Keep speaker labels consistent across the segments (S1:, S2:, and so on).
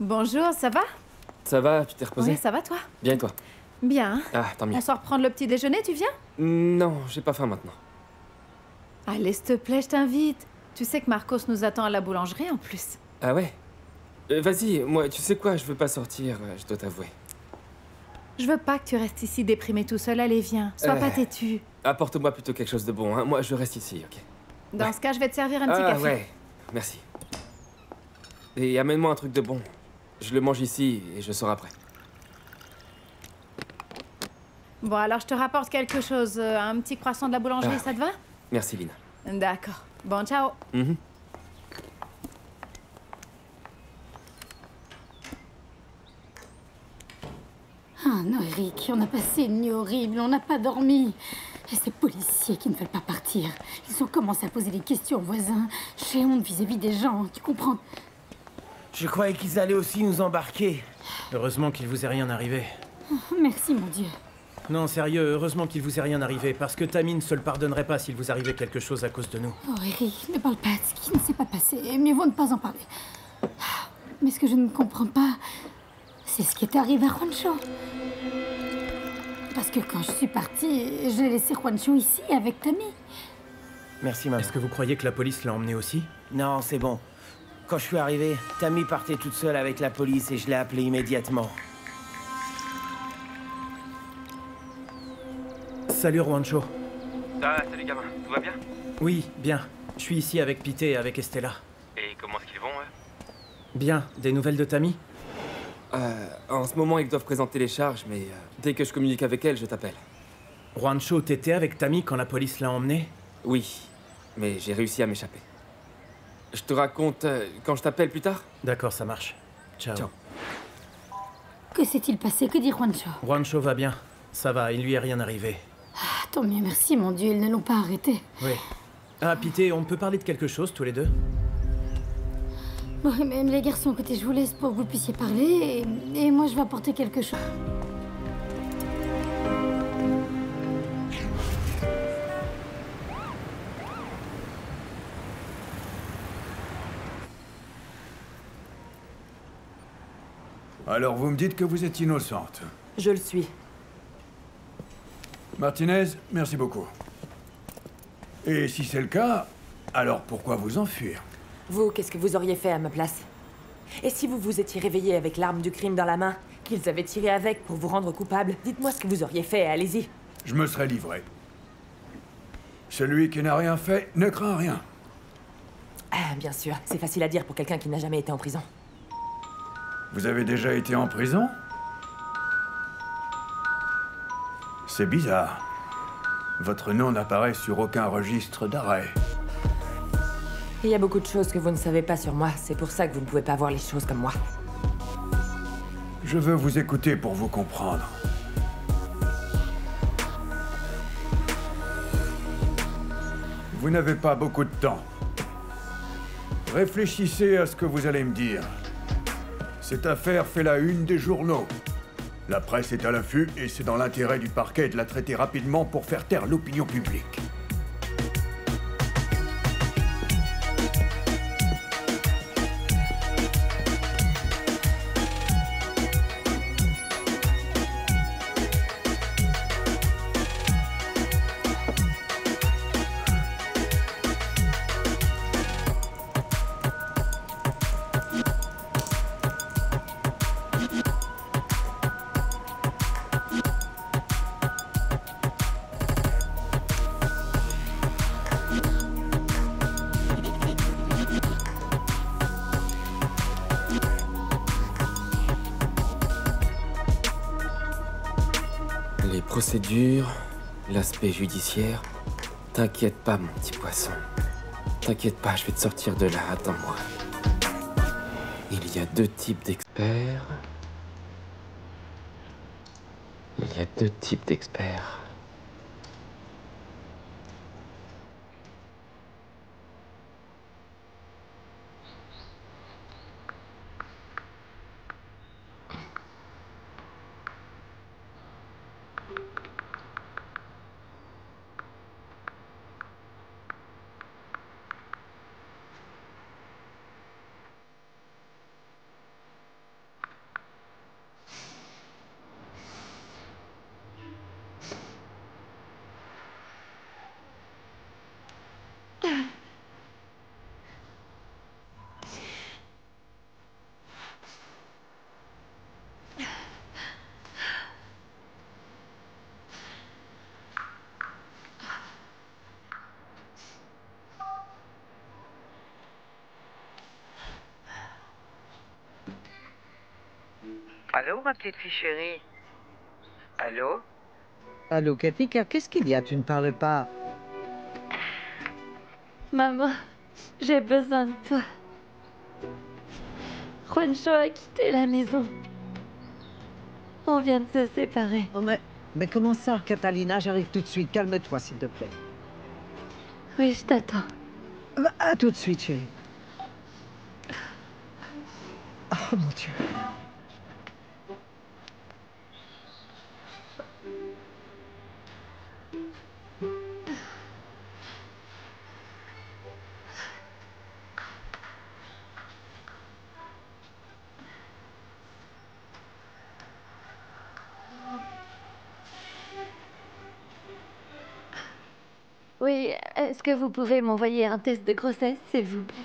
S1: Bonjour, ça va?
S2: Ça va, tu t'es reposé?
S1: Oui, ça va toi?
S2: Bien et toi?
S1: Bien.
S2: Ah, tant mieux.
S1: On sort prendre le petit déjeuner, tu viens?
S2: Non, j'ai pas faim maintenant.
S1: Allez, s'il te plaît, je t'invite. Tu sais que Marcos nous attend à la boulangerie en plus.
S2: Ah ouais? Vas-y, moi, tu sais quoi, je veux pas sortir, je dois t'avouer.
S1: Je veux pas que tu restes ici déprimé tout seul, allez viens. Sois pas têtu.
S2: Apporte-moi plutôt quelque chose de bon, hein. Moi, je reste ici, ok?
S1: Dans
S2: Ouais.
S1: ce cas, je vais te servir un petit
S2: Ah
S1: café.
S2: ouais, merci. Et amène-moi un truc de bon. Je le mange ici et je sors après.
S1: Bon, alors je te rapporte quelque chose. Un petit croissant de la boulangerie, ça te va?
S2: Merci, Lina.
S1: D'accord. Bon, ciao.
S3: Ah non, Eric, on a passé une nuit horrible, on n'a pas dormi. Et ces policiers qui ne veulent pas partir, ils ont commencé à poser des questions aux voisins. J'ai honte vis-à-vis des gens, tu comprends?
S4: Je croyais qu'ils allaient aussi nous embarquer.
S5: Heureusement qu'il vous est rien arrivé.
S3: Oh, merci, mon Dieu.
S5: Non, sérieux, heureusement qu'il vous est rien arrivé, parce que Tammy ne se le pardonnerait pas s'il vous arrivait quelque chose à cause de nous.
S3: Oh, Eric, ne parle pas de ce qui ne s'est pas passé. Mieux vaut ne pas en parler. Mais ce que je ne comprends pas, c'est ce qui est arrivé à Juancho. Parce que quand je suis partie, j'ai laissé Juancho ici avec Tammy.
S4: Merci, maman.
S5: Est-ce que vous croyez que la police l'a emmené aussi?
S4: Non, c'est bon. Quand je suis arrivé, Tammy partait toute seule avec la police et je l'ai appelée immédiatement.
S5: Salut, Juancho.
S2: Ah, salut gamin, tout va bien?
S5: Oui, bien. Je suis ici avec Pité et avec Estella.
S2: Et comment est-ce qu'ils vont,
S5: Bien, des nouvelles de Tammy?
S2: En ce moment, ils doivent présenter les charges, mais dès que je communique avec elle, je t'appelle.
S5: Juancho, t'étais avec Tammy quand la police l'a emmené?
S2: Oui, mais j'ai réussi à m'échapper. Je te raconte quand je t'appelle plus tard?
S5: D'accord, ça marche. Ciao.
S2: Ciao.
S3: Que s'est-il passé? Que dit Juancho?
S5: Juancho va bien. Ça va, il lui est rien arrivé.
S3: Ah, tant mieux, merci, mon Dieu, ils ne l'ont pas arrêté.
S5: Oui. Ah, Pité, on peut parler de quelque chose tous les deux?
S3: Bon, même les garçons, écoutez, je vous laisse pour que vous puissiez parler, et moi je vais apporter quelque chose.
S6: Alors vous me dites que vous êtes innocente.
S7: Je le suis.
S6: Martinez, merci beaucoup. Et si c'est le cas, alors pourquoi vous enfuir?
S7: Vous, qu'est-ce que vous auriez fait à ma place? Et si vous vous étiez réveillé avec l'arme du crime dans la main, qu'ils avaient tiré avec pour vous rendre coupable, dites-moi ce que vous auriez fait, allez-y.
S6: Je me serais livré. Celui qui n'a rien fait ne craint rien.
S7: Ah, bien sûr, c'est facile à dire pour quelqu'un qui n'a jamais été en prison.
S6: Vous avez déjà été en prison? C'est bizarre. Votre nom n'apparaît sur aucun registre d'arrêt.
S7: Il y a beaucoup de choses que vous ne savez pas sur moi, c'est pour ça que vous ne pouvez pas voir les choses comme moi.
S6: Je veux vous écouter pour vous comprendre. Vous n'avez pas beaucoup de temps. Réfléchissez à ce que vous allez me dire. Cette affaire fait la une des journaux. La presse est à l'affût et c'est dans l'intérêt du parquet de la traiter rapidement pour faire taire l'opinion publique.
S2: Les procédures, l'aspect judiciaire. T'inquiète pas, mon petit poisson. T'inquiète pas, je vais te sortir de là, attends-moi. Il y a deux types d'experts. Il y a deux types d'experts.
S8: Allô, ma petite fille chérie? Allô?
S9: Allô, Katika, qu'est-ce qu'il y a? Tu ne parles pas?
S10: Maman, j'ai besoin de toi. Juancho a quitté la maison. On vient de se séparer.
S9: Oh, mais comment ça, Catalina? J'arrive tout de suite. Calme-toi, s'il te plaît.
S10: Oui, je t'attends.
S9: À tout de suite, chérie. Oh, mon Dieu.
S10: Oui, est-ce que vous pouvez m'envoyer un test de grossesse, s'il vous plaît?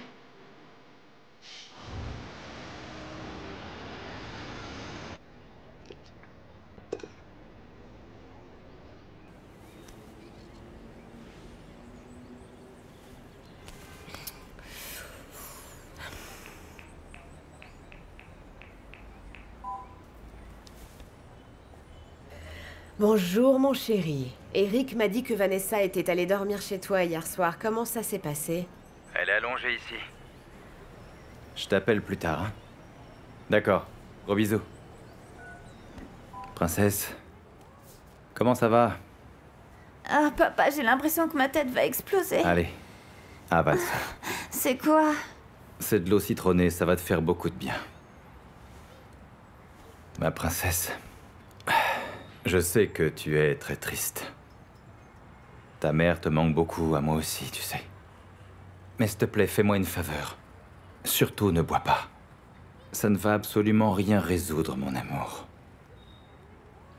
S11: Bonjour mon chéri. Eric m'a dit que Vanessa était allée dormir chez toi hier soir. Comment ça s'est passé?
S12: Elle est allongée ici. Je t'appelle plus tard, hein? D'accord. Gros bisous. Princesse, comment ça va?
S1: Ah, papa, j'ai l'impression que ma tête va exploser.
S12: Allez, avale ça.
S1: C'est quoi?
S12: C'est de l'eau citronnée, ça va te faire beaucoup de bien. Ma princesse, je sais que tu es très triste. Ta mère te manque beaucoup, à moi aussi, tu sais. Mais s'il te plaît, fais-moi une faveur. Surtout ne bois pas. Ça ne va absolument rien résoudre, mon amour.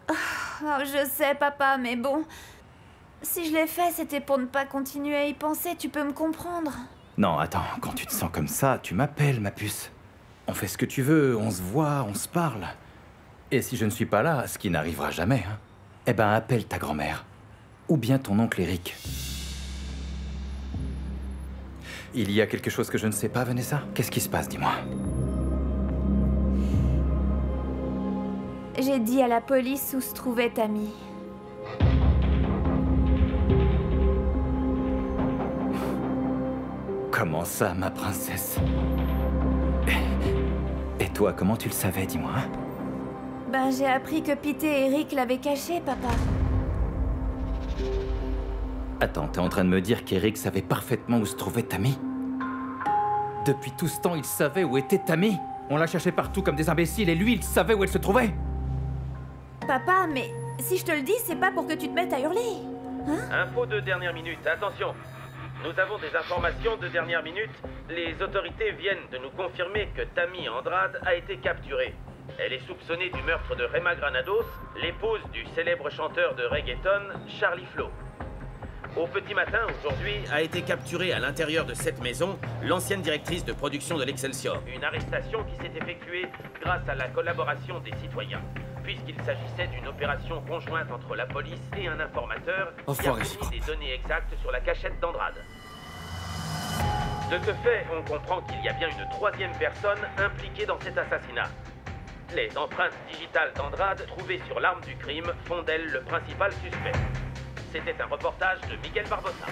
S1: Oh, je sais, papa, mais bon... Si je l'ai fait, c'était pour ne pas continuer à y penser, tu peux me comprendre.
S12: Non, attends, quand tu te sens comme ça, tu m'appelles, ma puce. On fait ce que tu veux, on se voit, on se parle. Et si je ne suis pas là, ce qui n'arrivera jamais, hein, eh ben appelle ta grand-mère. Ou bien ton oncle Eric. Il y a quelque chose que je ne sais pas, Vanessa? Qu'est-ce qui se passe, dis-moi?
S1: J'ai dit à la police où se trouvait Tammy.
S12: Comment ça, ma princesse? Et toi, comment tu le savais, dis-moi? Hein?
S1: Ben, j'ai appris que Pete et Eric l'avaient caché, papa.
S12: Attends, t'es en train de me dire qu'Eric savait parfaitement où se trouvait Tammy? Depuis tout ce temps, il savait où était Tammy? On l'a cherché partout comme des imbéciles et lui, il savait où elle se trouvait?
S1: Papa, mais si je te le dis, c'est pas pour que tu te mettes à hurler. Hein?
S5: Info de dernière minute, attention. Nous avons des informations de dernière minute. Les autorités viennent de nous confirmer que Tammy Andrade a été capturée. Elle est soupçonnée du meurtre de Rema Granados, l'épouse du célèbre chanteur de reggaeton, Charlie Flo. Au petit matin, aujourd'hui, a été capturée à l'intérieur de cette maison l'ancienne directrice de production de l'Excelsior. Une arrestation qui s'est effectuée grâce à la collaboration des citoyens, puisqu'il s'agissait d'une opération conjointe entre la police et un informateur qui a fourni des données exactes sur la cachette d'Andrade. De ce fait, on comprend qu'il y a bien une troisième personne impliquée dans cet assassinat. Les empreintes digitales d'Andrade trouvées sur l'arme du crime font d'elle le principal suspect. C'était un reportage de Miguel Barbosa.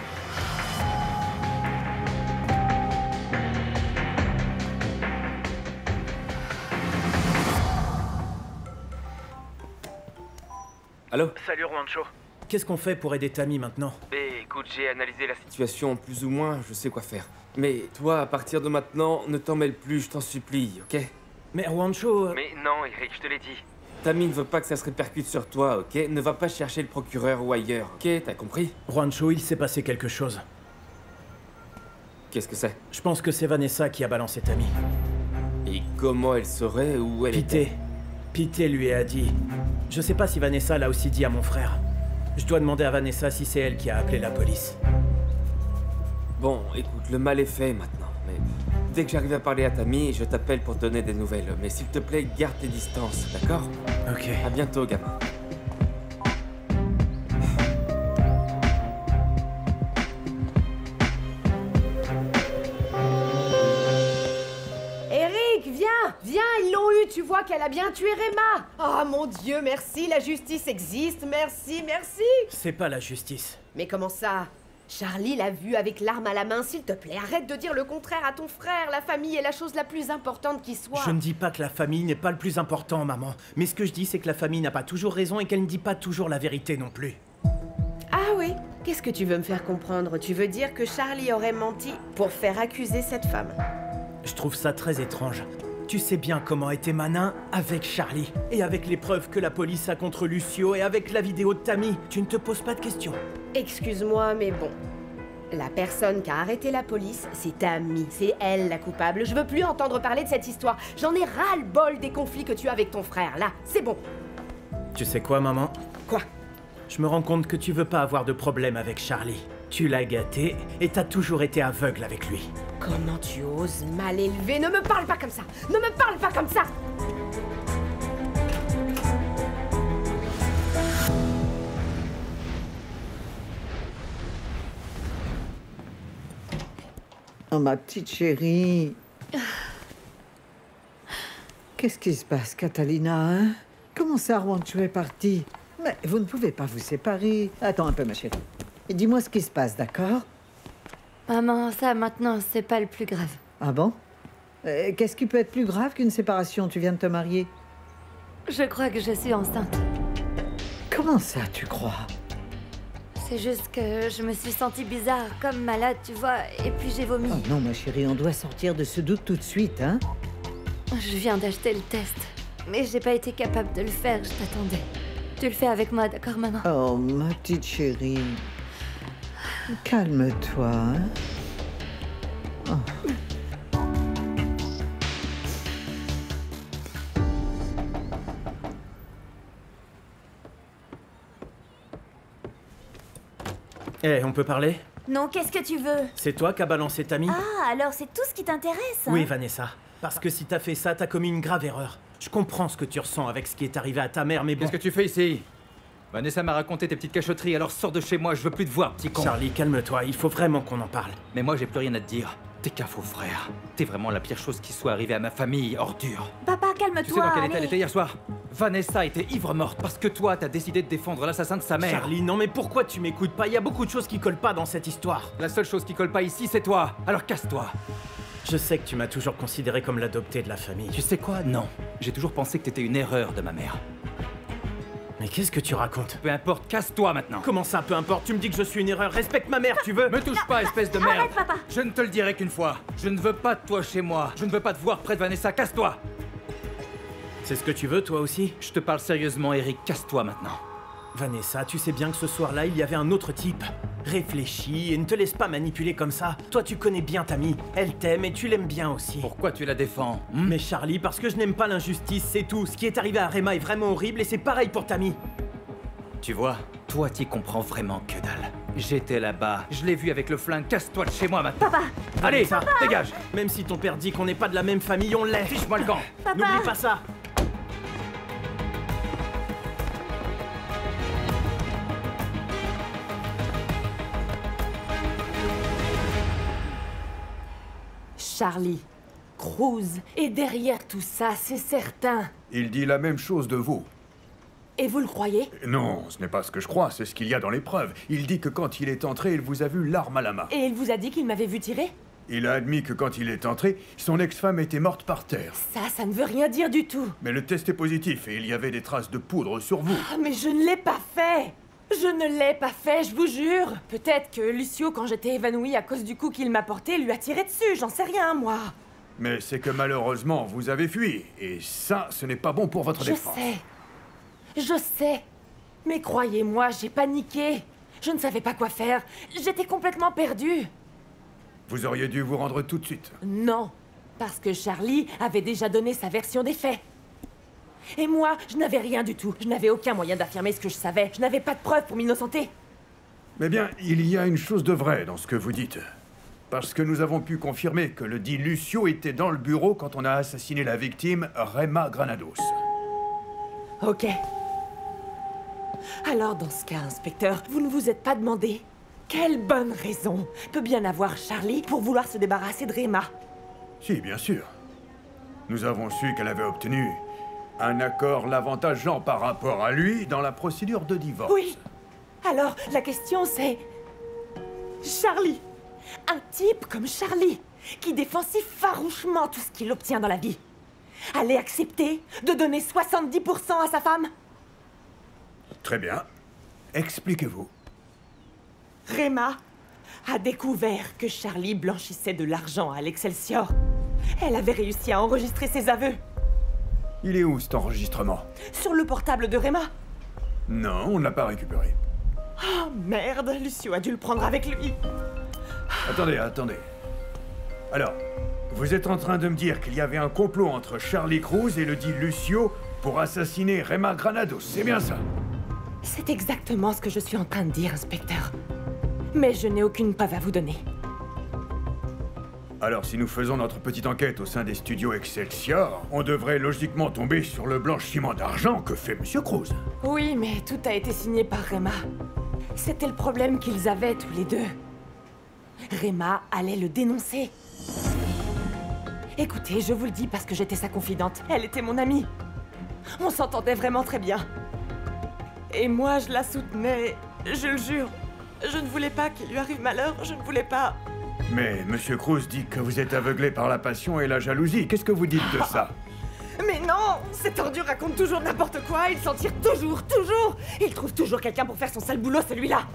S2: Allô?
S5: Salut Juancho. Qu'est-ce qu'on fait pour aider Tammy maintenant?
S2: Écoute, j'ai analysé la situation plus ou moins, je sais quoi faire. Mais toi, à partir de maintenant, ne t'en mêle plus, je t'en supplie, ok?
S5: Mais Juancho...
S8: Mais non, Eric, je te l'ai dit.
S2: Tammy ne veut pas que ça se répercute sur toi, ok? Ne va pas chercher le procureur ou ailleurs, ok? T'as compris?
S5: Juancho, il s'est passé quelque chose.
S2: Qu'est-ce que c'est?
S5: Je pense que c'est Vanessa qui a balancé Tammy.
S2: Et comment elle saurait où elle était?
S5: Pete lui a dit. Je sais pas si Vanessa l'a aussi dit à mon frère. Je dois demander à Vanessa si c'est elle qui a appelé la police.
S2: Bon, écoute, le mal est fait maintenant, mais dès que j'arrive à parler à Tammy, je t'appelle pour te donner des nouvelles. Mais s'il te plaît, garde tes distances, d'accord?
S5: Ok.
S2: À bientôt, gamin.
S11: Eric, viens! Viens, ils l'ont eu, tu vois! toi qu'elle a bien tué Rema. Oh mon Dieu, merci, la justice existe, merci, merci.
S4: C'est pas la justice.
S11: Mais comment ça? Charlie l'a vu avec l'arme à la main, s'il te plaît, arrête de dire le contraire à ton frère. La famille est la chose la plus importante qui soit.
S4: Je ne dis pas que la famille n'est pas le plus important, maman. Mais ce que je dis, c'est que la famille n'a pas toujours raison et qu'elle ne dit pas toujours la vérité non plus.
S11: Ah oui? Qu'est-ce que tu veux me faire comprendre? Tu veux dire que Charlie aurait menti pour faire accuser cette femme?
S4: Je trouve ça très étrange. Tu sais bien comment était Manin avec Charlie. Et avec les preuves que la police a contre Lucio et avec la vidéo de Tammy. Tu ne te poses pas de questions.
S11: Excuse-moi, mais bon. La personne qui a arrêté la police, c'est Tammy. C'est elle la coupable. Je veux plus entendre parler de cette histoire. J'en ai ras-le-bol des conflits que tu as avec ton frère. Là, c'est bon.
S4: Tu sais quoi, maman?
S11: Quoi?
S4: Je me rends compte que tu veux pas avoir de problème avec Charlie. Tu l'as gâté et t'as toujours été aveugle avec lui.
S11: Comment tu oses mal élever? Ne me parle pas comme ça! Ne me parle pas comme ça!
S9: Oh, ma petite chérie. Qu'est-ce qui se passe, Catalina, hein? Comment ça, Juancho est parti? Mais vous ne pouvez pas vous séparer. Attends un peu, ma chérie. Et dis-moi ce qui se passe, d'accord?
S10: Maman, ça maintenant, c'est pas le plus grave.
S9: Ah bon? Qu'est-ce qui peut être plus grave qu'une séparation? Tu viens de te marier.
S10: Je crois que je suis enceinte.
S9: Comment ça, tu crois?
S10: C'est juste que je me suis sentie bizarre, comme malade, tu vois, et puis j'ai vomi.
S9: Oh non, ma chérie, on doit sortir de ce doute tout de suite, hein?
S10: Je viens d'acheter le test, mais j'ai pas été capable de le faire, je t'attendais. Tu le fais avec moi, d'accord, maman?
S9: Oh, ma petite chérie. Calme-toi, hein? Oh.
S4: Eh, on peut parler?
S1: Non, qu'est-ce que tu veux?
S4: C'est toi qui as balancé Tammy?
S1: Ah, alors c'est tout ce qui t'intéresse, hein?
S4: Oui, Vanessa. Parce que si t'as fait ça, t'as commis une grave erreur. Je comprends ce que tu ressens avec ce qui est arrivé à ta mère, mais bon...
S12: Qu'est-ce que tu fais ici? Vanessa m'a raconté tes petites cachotteries, alors sors de chez moi, je veux plus te voir, petit con.
S4: Charlie, calme-toi, il faut vraiment qu'on en parle.
S12: Mais moi, j'ai plus rien à te dire. T'es qu'un faux frère. T'es vraiment la pire chose qui soit arrivée à ma famille, ordure.
S1: Papa, calme-toi.
S12: Tu sais dans quel état elle
S1: allez.
S12: était hier soir? Vanessa était ivre-morte parce que toi, t'as décidé de défendre l'assassin de sa mère.
S4: Charlie, non mais pourquoi tu m'écoutes pas? Il y a beaucoup de choses qui collent pas dans cette histoire.
S12: La seule chose qui colle pas ici, c'est toi. Alors casse-toi.
S4: Je sais que tu m'as toujours considéré comme l'adopté de la famille.
S12: Tu sais quoi? Non. J'ai toujours pensé que t'étais une erreur de ma mère.
S4: Mais qu'est-ce que tu racontes?
S12: Peu importe, casse-toi maintenant.
S4: Comment ça, peu importe? Tu me dis que je suis une erreur. Respecte ma mère, tu veux?
S12: Me touche pas, espèce de merde.
S1: Arrête, papa.
S12: Je ne te le dirai qu'une fois. Je ne veux pas de toi chez moi. Je ne veux pas te voir près de Vanessa. Casse-toi.
S4: C'est ce que tu veux, toi aussi?
S12: Je te parle sérieusement, Eric. Casse-toi maintenant.
S4: Vanessa, tu sais bien que ce soir-là, il y avait un autre type. Réfléchis et ne te laisse pas manipuler comme ça. Toi, tu connais bien Tammy. Elle t'aime et tu l'aimes bien aussi.
S12: Pourquoi tu la défends?
S4: Mais Charlie, parce que je n'aime pas l'injustice, c'est tout. Ce qui est arrivé à Rema est vraiment horrible et c'est pareil pour Tammy.
S12: Tu vois, toi, t'y comprends vraiment que dalle. J'étais là-bas, je l'ai vu avec le flingue. Casse-toi de chez moi maintenant.
S1: Papa.
S12: Allez,
S4: Vanessa,
S12: dégage.
S4: Même si ton père dit qu'on n'est pas de la même famille, on l'est.
S12: Fiche-moi le camp.
S1: Papa.
S4: N'oublie pas ça.
S7: Charlie, Cruz est derrière tout ça, c'est certain.
S6: Il dit la même chose de vous.
S7: Et vous le croyez?
S6: Non, ce n'est pas ce que je crois, c'est ce qu'il y a dans les preuves. Il dit que quand il est entré, il vous a vu l'arme à la main.
S7: Et il vous a dit qu'il m'avait vu tirer?
S6: Il a admis que quand il est entré, son ex-femme était morte par terre.
S7: Ça ne veut rien dire du tout.
S6: Mais le test est positif et il y avait des traces de poudre sur vous.
S7: Ah, mais je ne l'ai pas fait! Je ne l'ai pas fait, je vous jure! Peut-être que Lucio, quand j'étais évanouie à cause du coup qu'il m'a porté, lui a tiré dessus, j'en sais rien, moi.
S6: Mais c'est que malheureusement, vous avez fui. Et ça, ce n'est pas bon pour votre défense.
S7: Je sais. Mais croyez-moi, j'ai paniqué. Je ne savais pas quoi faire. J'étais complètement perdue.
S6: Vous auriez dû vous rendre tout de suite.
S7: Non, parce que Charlie avait déjà donné sa version des faits. Et moi, je n'avais rien du tout. Je n'avais aucun moyen d'affirmer ce que je savais. Je n'avais pas de preuves pour m'innocenter.
S6: Mais bien, il y a une chose de vrai dans ce que vous dites. Parce que nous avons pu confirmer que le dit Lucio était dans le bureau quand on a assassiné la victime, Rema Granados.
S7: Ok. Alors, dans ce cas, inspecteur, vous ne vous êtes pas demandé quelle bonne raison peut bien avoir Charlie pour vouloir se débarrasser de Rema?
S6: Si, bien sûr. Nous avons su qu'elle avait obtenu Un accord l'avantageant par rapport à lui dans la procédure de divorce.
S7: Oui. Alors, la question c'est... Charlie. Un type comme Charlie, qui défend si farouchement tout ce qu'il obtient dans la vie, allait accepter de donner 70% à sa femme?
S6: Très bien. Expliquez-vous.
S7: Rema a découvert que Charlie blanchissait de l'argent à l'Excelsior. Elle avait réussi à enregistrer ses aveux.
S6: Il est où cet enregistrement?
S7: Sur le portable de Rema.
S6: Non, on ne l'a pas récupéré.
S7: Oh merde, Lucio a dû le prendre avec lui.
S6: Attendez. Alors, vous êtes en train de me dire qu'il y avait un complot entre Charlie Cruz et le dit Lucio pour assassiner Rema Granados, c'est bien ça?
S7: C'est exactement ce que je suis en train de dire, inspecteur. Mais je n'ai aucune preuve à vous donner.
S6: Alors, si nous faisons notre petite enquête au sein des studios Excelsior, on devrait logiquement tomber sur le blanchiment d'argent que fait Monsieur Cruz.
S7: Oui, mais tout a été signé par Rema. C'était le problème qu'ils avaient tous les deux. Rema allait le dénoncer. Écoutez, je vous le dis parce que j'étais sa confidente. Elle était mon amie. On s'entendait vraiment très bien. Et moi, je la soutenais, je le jure. Je ne voulais pas qu'il lui arrive malheur, je ne voulais pas...
S6: Mais Monsieur Cruz dit que vous êtes aveuglé par la passion et la jalousie. Qu'est-ce que vous dites de ça?
S7: Mais non! Cet tordu raconte toujours n'importe quoi, il s'en tire toujours! Il trouve toujours quelqu'un pour faire son sale boulot, celui-là!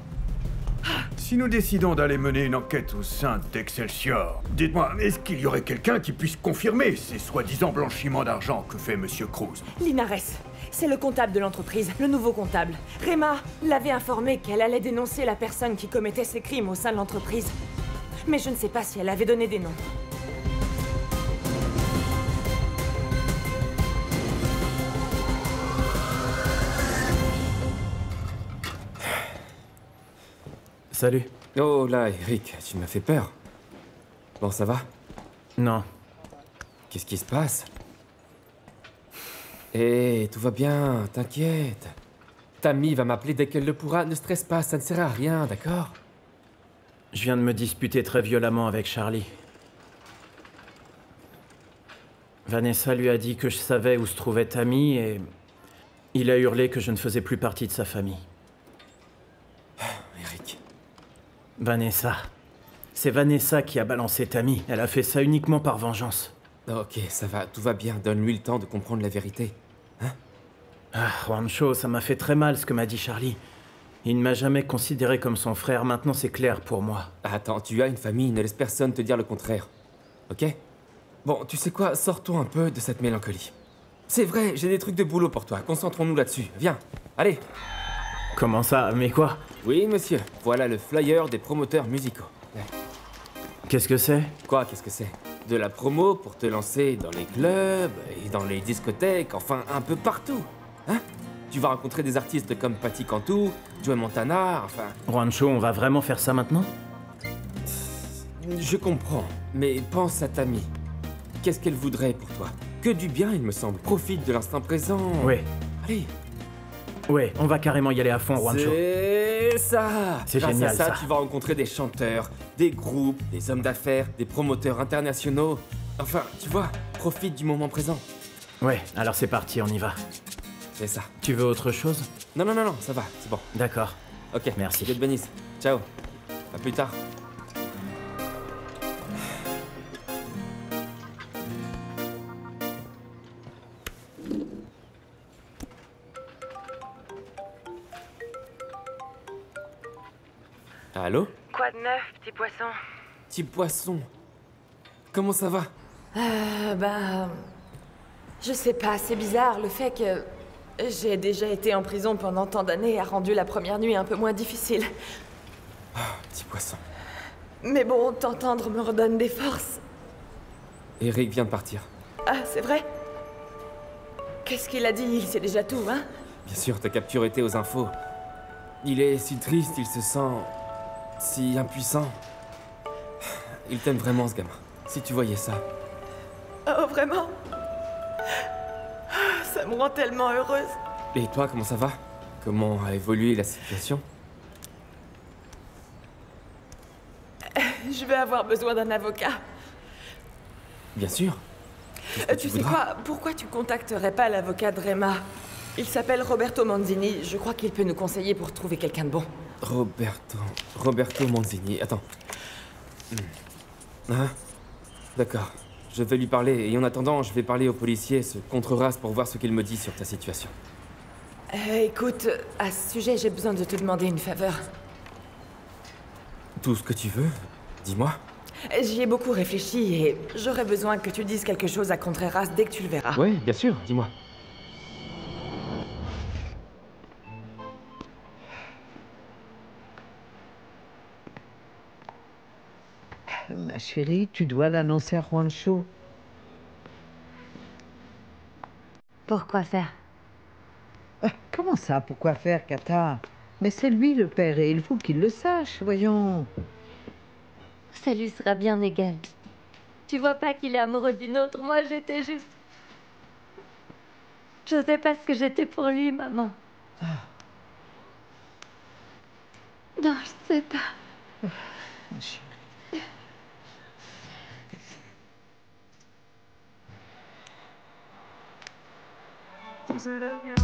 S6: Si nous décidons d'aller mener une enquête au sein d'Excelsior, dites-moi, est-ce qu'il y aurait quelqu'un qui puisse confirmer ces soi-disant blanchiments d'argent que fait Monsieur Cruz?
S7: Linares, c'est le comptable de l'entreprise, le nouveau comptable. Rema l'avait informé qu'elle allait dénoncer la personne qui commettait ces crimes au sein de l'entreprise. Mais je ne sais pas si elle avait donné des noms.
S4: Salut.
S2: Oh là, Eric, tu m'as fait peur. Bon, ça va?
S4: Non.
S2: Qu'est-ce qui se passe? Hé, tout va bien, t'inquiète. Tammy va m'appeler dès qu'elle le pourra. Ne stresse pas, ça ne sert à rien, d'accord?
S4: Je viens de me disputer très violemment avec Charlie. Vanessa lui a dit que je savais où se trouvait Tammy et... il a hurlé que je ne faisais plus partie de sa famille.
S2: Eric.
S4: Vanessa. C'est Vanessa qui a balancé Tammy. Elle a fait ça uniquement par vengeance.
S2: Ok, ça va, tout va bien. Donne-lui le temps de comprendre la vérité. Hein?
S4: Ah, Juancho, ça m'a fait très mal ce que m'a dit Charlie. Il ne m'a jamais considéré comme son frère, maintenant c'est clair pour moi.
S2: Attends, tu as une famille, ne laisse personne te dire le contraire. Ok? Bon, tu sais quoi, sors-toi un peu de cette mélancolie. C'est vrai, j'ai des trucs de boulot pour toi, concentrons-nous là-dessus. Viens, allez.
S4: Comment ça? Mais quoi?
S2: Oui, monsieur, voilà le flyer des promoteurs musicaux.
S4: Qu'est-ce que c'est?
S2: Quoi, qu'est-ce que c'est? De la promo pour te lancer dans les clubs et dans les discothèques, enfin un peu partout. Hein? Tu vas rencontrer des artistes comme Patti Cantu, Joe Montana, enfin...
S4: Juancho, on va vraiment faire ça maintenant?
S2: Je comprends, mais pense à Tammy. Qu'est-ce qu'elle voudrait pour toi? Que du bien, il me semble. Profite de l'instant présent.
S4: Oui.
S2: Allez.
S4: Ouais, on va carrément y aller à fond, Juancho.
S2: C'est ça.
S4: C'est
S2: Grâce
S4: génial,
S2: à ça,
S4: ça.
S2: Tu vas rencontrer des chanteurs, des groupes, des hommes d'affaires, des promoteurs internationaux. Enfin, tu vois, profite du moment présent.
S4: Ouais, alors c'est parti, on y va.
S2: C'est ça.
S4: Tu veux autre chose?
S2: Non, ça va, c'est bon.
S4: D'accord.
S2: Ok,
S4: merci.
S2: Dieu te bénisse. Ciao. À plus tard. Allô?
S10: Quoi de neuf, petit poisson?
S2: Petit poisson. Comment ça va?
S7: Je sais pas, c'est bizarre. Le fait que j'ai déjà été en prison pendant tant d'années a rendu la première nuit un peu moins difficile.
S2: Petit poisson.
S7: Mais bon, t'entendre me redonne des forces.
S2: Eric vient de partir.
S7: Ah, c'est vrai? Qu'est-ce qu'il a dit? Il sait déjà tout, hein?
S2: Bien sûr, ta capture était aux infos. Il est si triste, il se sent... si impuissant. Il t'aime vraiment, ce gamin. Si tu voyais ça.
S7: Oh, vraiment? Ça me rend tellement heureuse.
S2: Et toi, comment ça va? Comment a évolué la situation?
S7: Je vais avoir besoin d'un avocat.
S2: Bien sûr. tout ce que tu
S7: sais
S2: voudras.
S7: quoi? Pourquoi tu contacterais pas l'avocat de Rema? Il s'appelle Roberto Manzini. Je crois qu'il peut nous conseiller pour trouver quelqu'un de bon.
S2: Roberto Manzini. Attends. Hein? D'accord. Je vais lui parler, et en attendant, je vais parler au policier, ce contre-race, pour voir ce qu'il me dit sur ta situation.
S7: Écoute, à ce sujet, j'ai besoin de te demander une faveur.
S2: Tout ce que tu veux, dis-moi.
S7: J'y ai beaucoup réfléchi et j'aurais besoin que tu dises quelque chose à Contreras dès que tu le verras.
S2: Oui, bien sûr, dis-moi.
S9: Ma chérie, tu dois l'annoncer à Juancho.
S10: Pourquoi faire?
S9: Comment ça, pourquoi faire, Kata? Mais c'est lui le père et il faut qu'il le sache, voyons.
S10: Ça lui sera bien égal. Tu vois pas qu'il est amoureux d'une autre? Moi, j'étais juste... Je sais pas ce que j'étais pour lui, maman. Non, je sais pas.
S9: Ma chérie.
S13: Tu sais bien,